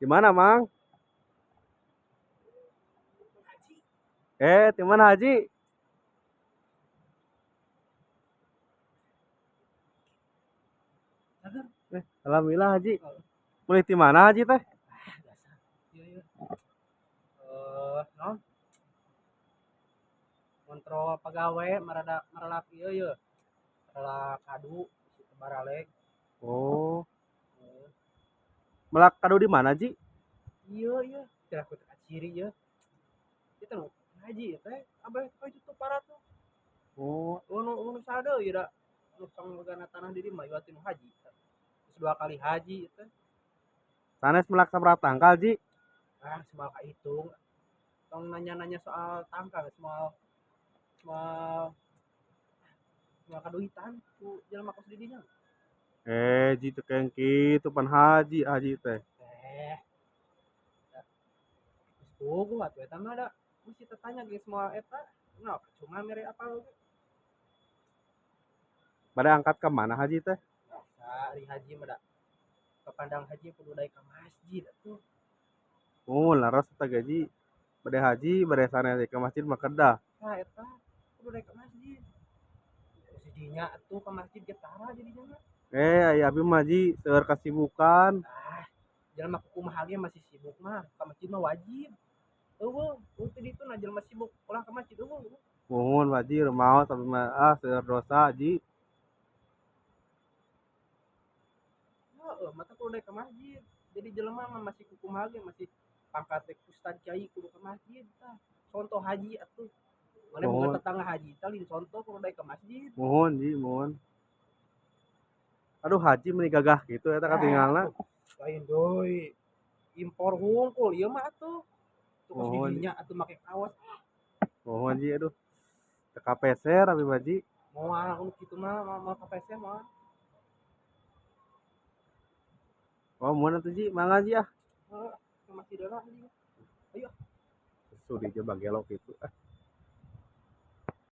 Di mana, Mang? Di mana Haji? Alhamdulillah Haji. Mulai di mana Haji teh? Non kontrol pegawai maralak ieu ye maralak kadu situ baralek. Oh, melak kado di mana Ji? Ieu teh aku teh ciri ye kita nu haji teh abah itu tuh para tuh Oh, nu sadeu ieu da nu panggana tanah di mah ieu nu haji terus 2 kali haji teh sanes melak sabaraha tangkal Ji? semal kahitung tong nanya-nanya soal tangkal semal semal semal kaduitan ku jelema kos di dinya. Ji teu keng kitu pan Haji, Haji teh. Eh, geus puguh atuh eta mah da mesti tanya ge semua eta nah cuma mere apa lu Bade angkat ke mana Haji teh? biasa di haji mah da ke pandang haji kudu daek ka masjid atuh. Oh, laras eta gaji. Bade Haji, bade sanes ke masjid mah kedah. Nah eta kudu daek ka masjid si dinya atuh ka masjid ge tara jadinya mah. Aya abi mah Ji, seueur kasibukan. Jelema kumaha ge masih sibuk mah ka masjid mah wajib eueuh teu ditu na jelema sibuk ulah ka masjid eueuh. Nuhun Haji, rumaos abi mah seueur dosa Haji. Heeh, mata kudu daek ka masjid. Jadi jelema mah masih kumaha ge masih pangkat ustad kiai kudu ka masjid tah. Contoh haji atuh. Mana boga Nuhun, tetangga haji tah lin contoh kudu daek ka masjid. nuhun Ji, nuhun. Aduh Haji meuni gagah kitu eta katinggalna. Lain deui. Impor hungkul ieu mah atuh. Tukos di Nuhun, dinya atuh make kaos. nuhun Ji, aduh. Teu kapeser abi mah Ji. Moal nu kitu mah moal ka PC mah. Oh, mun atuh Ji, mangga Ji ah. Heeh, ka masjid heula. Ayo. Sudi coba gelok itu.